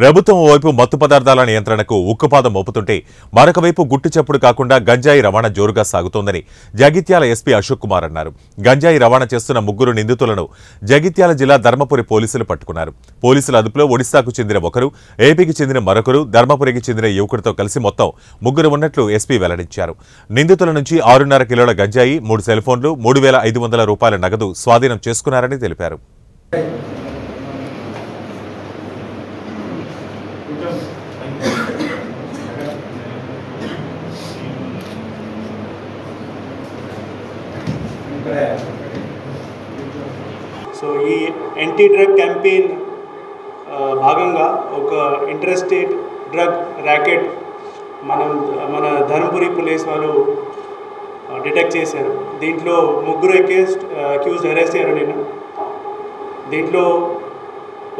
ప్రభుత్వం వైపు మత్తు పదార్థాల నియంత్రణకు ఉక్కుపాదం మోపుతుంటే మరొక వైపు గుట్టు చప్పుడు కాకుండా గంజాయి రవాణా జోరుగా సాగుతోందని జగిత్యాల ఎస్పీ అశోక్ కుమార్ అన్నారు. గంజాయి రవాణా చేస్తున్న ముగ్గురు నిందితులను జగిత్యాల జిల్లా ధర్మపురి పోలీసులు పట్టుకున్నారు. పోలీసుల అదుపులో ఒడిశాకు చెందిన ఒకరు, ఏపీకి చెందిన మరొకరు, ధర్మపురికి చెందిన యువకుడితో కలిసి మొత్తం ముగ్గురు ఉన్నట్లు ఎస్పీ వెల్లడించారు. నిందితుల నుంచి 6.5 కిలోల గంజాయి, 3 సెల్ ఫోన్లు, 3,500 రూపాయల నగదు స్వాధీనం చేసుకున్నారని తెలిపారు. సో ఈ యాంటీ డ్రగ్ క్యాంపెయిన్ భాగంగా ఒక ఇంట్రెస్టెడ్ డ్రగ్ ర్యాకెట్ మన ధర్మపురి పోలీస్ వాళ్ళు డిటెక్ట్ చేశారు. దీంట్లో ముగ్గురు అక్యూజ్డ్ అరెస్ట్ అయ్యారు. నేను దీంట్లో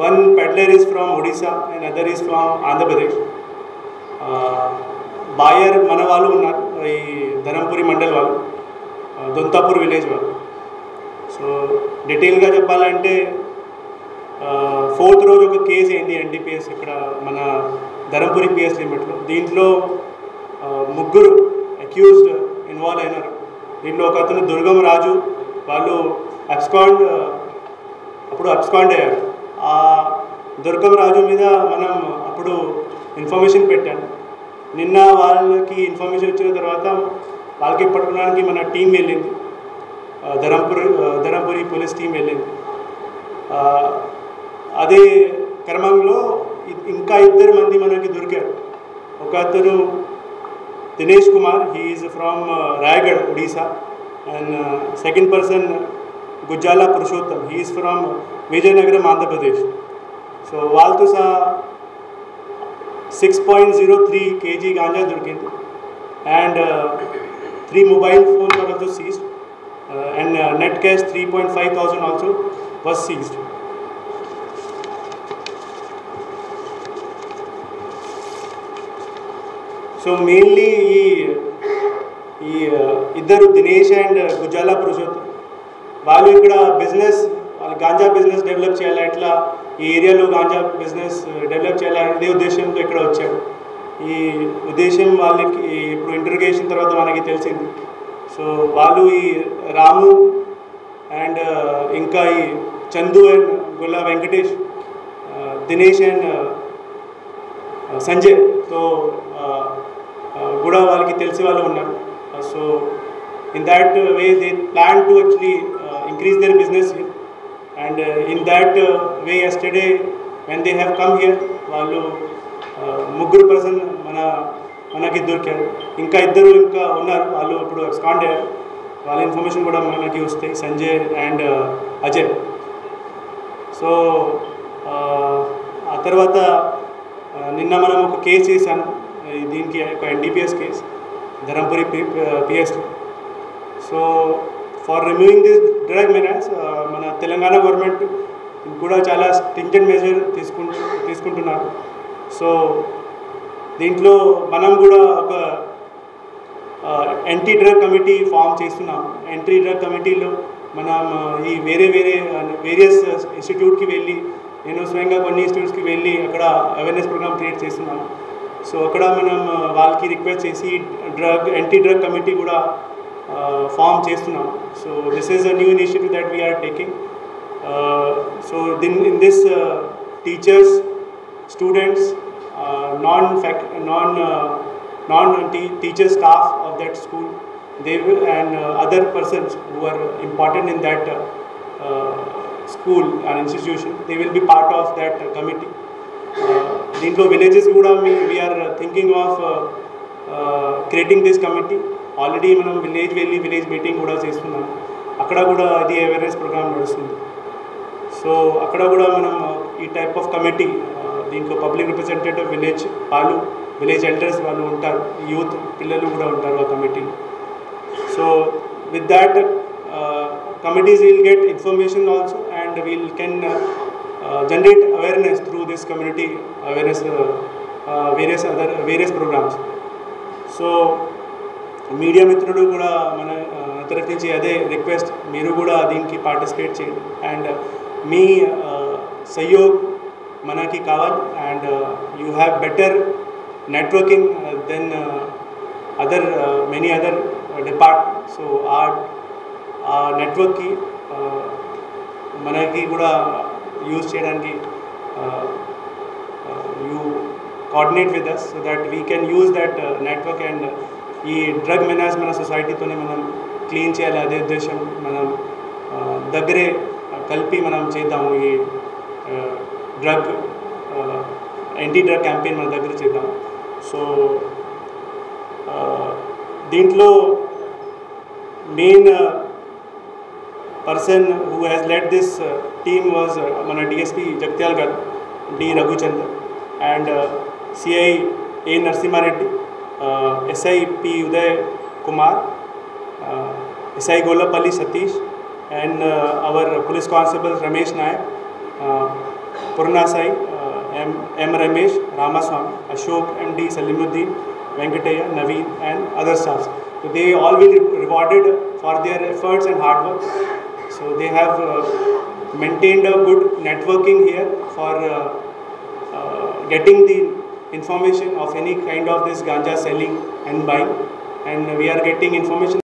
one peddler is from Odisha and other is from Andhra Pradesh. Buyer మన వాళ్ళు ఉన్నారు, ఈ ధర్మపురి మండల్ వాళ్ళు, దొంతాపూర్ విలేజ్ వాళ్ళు. సో డీటెయిల్గా చెప్పాలంటే 4th రోజు ఒక కేసు అయింది ఎన్డీపీఎస్ ఇక్కడ మన ధర్మపురి పిఎస్ లిమిట్లో. దీంట్లో ముగ్గురు అక్యూజ్డ్ ఇన్వాల్వ్ అయినారు. దీంట్లో ఒక అతను దుర్గం రాజు, వాళ్ళు అబ్స్కాండ్ అయ్యారు. ఆ దుర్గం రాజు మీద మనం అప్పుడు ఇన్ఫర్మేషన్ పెట్టాను. నిన్న వాళ్ళకి ఇన్ఫర్మేషన్ వచ్చిన తర్వాత వాళ్ళకి పట్టుకోవడానికి మన టీం వెళ్ళింది, ధర్మపురి పోలీస్ టీం వెళ్ళింది. అదే క్రమంలో ఇంకా 2 మంది మనకి దొరికారు. ఒక అతను Dinesh Kumar, he is from Raigad Odisha, and second person Gujjala Purushottam, he is from Vizianagaram Andhra Pradesh. So వాళ్ళతో సహా 6.03 kg గాంజా దొరికింది, and 3 mobile phones were also seized, and net cash 3.5 thousand also was seized. So mainly ఈ ఇద్దరు దినేష్ అండ్ గుజ్జాల పురుషోత్తం వాళ్ళు ఇక్కడ వాళ్ళు గాంజా బిజినెస్ డెవలప్ చేయాలి, ఇట్లా ఈ ఏరియాలో గాంజా బిజినెస్ డెవలప్ చేయాలి అనే ఉద్దేశంతో ఇక్కడ వచ్చారు. ఈ ఉద్దేశం వాళ్ళకి ఇప్పుడు ఇంటర్గేషన్ తర్వాత మనకి తెలిసింది. సో వాళ్ళు ఈ రాము అండ్ ఇంకా ఈ Chandu and Golla Venkatesh, Dinesh and సంజయ్తో కూడా వాళ్ళకి తెలిసి వాళ్ళు ఉన్నారు. So in that way they plan to actually increase their business here, and in that way yesterday when they have come here వాళ్ళు ముగ్గురు పర్సన్ మనకి దొరికారు. ఇంకా ఉన్నారు, వాళ్ళు ఇప్పుడు ఎక్స్పాండ్ అయ్యారు. వాళ్ళ ఇన్ఫర్మేషన్ కూడా మనకి వస్తాయి, సంజయ్ అండ్ అజయ్. సో ఆ తర్వాత నిన్న మనం ఒక కేసు చేశాను, దీనికి ఒక NDPS case Dharmapuri PS. So for removing this drug menace మన తెలంగాణ గవర్నమెంట్ కూడా చాలా స్ట్రింజెంట్ మెజర్ తీసుకుంటున్నారు. సో దీంట్లో మనం కూడా ఒక యాంటీ డ్రగ్ కమిటీ ఫామ్ చేస్తున్నాం. యాంటీ డ్రగ్ కమిటీలో మనం ఈ వేరియస్ ఇన్స్టిట్యూట్కి వెళ్ళి, నేను స్వయంగా కొన్ని ఇన్స్టిట్యూట్స్కి వెళ్ళి అక్కడ అవేర్నెస్ ప్రోగ్రామ్ క్రియేట్ చేస్తున్నాను. సో అక్కడ మనం వాళ్ళకి రిక్వెస్ట్ చేసి యాంటీ డ్రగ్ కమిటీ కూడా ఫామ్ చేస్తున్నాం. So this is a new initiative that we are taking. So in this teachers, students, non-teacher staff of that school, they will, and other persons who are important in that school and institution, they will be part of that committee. దీంట్లో villages కూడా we are thinking of creating this committee. Already మనం village meeting కూడా చేస్తున్నాం. అక్కడ కూడా ఇది awareness programme నడుస్తుంది. So అక్కడ కూడా మనం ఈ టైప్ ఆఫ్ కమిటీ, దీంట్లో పబ్లిక్ రిప్రజెంటేటివ్ విలేజ్ ఎల్డర్స్ వాళ్ళు ఉంటారు, యూత్ పిల్లలు కూడా ఉంటారు ఆ కమిటీలో. So with that committees will get information also, and we'll can generate awareness through this community awareness various programmes. So media మిత్రులు కూడా మన తరఫు నుంచి అదే రిక్వెస్ట్, మీరు కూడా దీనికి పార్టిసిపేట్ చేయండి. అండ్ మీ सहयोग manaki kaval, and you have better networking than other many other departments. So our network ki manaki kuda use cheyadaniki you coordinate with us so that we can use that network, and ఈ drug మెనాజ్ మన సొసైటీతోనే మనం clean చేయాలి. అదే ఉద్దేశం మనం దగ్గరే కలిపి మనం చేద్దాము. ఈ డ్రగ్ యాంటీ డ్రగ్ క్యాంపెయిన్ మన దగ్గర చేద్దాం. సో దీంట్లో main person who has led this team was మన డిఎస్పీ జగిత్యాల గారు, D Raghuchander, and CI A Narasimha Reddy, SI P Uday Kumar, SI Golapalli Satish, and our police constables Ramesh Nayak, Purna Sai, M Ramesh, Ramaswamy, Ashok MD Salimuddin, Venkataya, Naveen, and other staffs. So they all will be rewarded for their efforts and hard work. So they have maintained a good networking here for getting the information of any kind of this ganja selling and buying, and we are getting information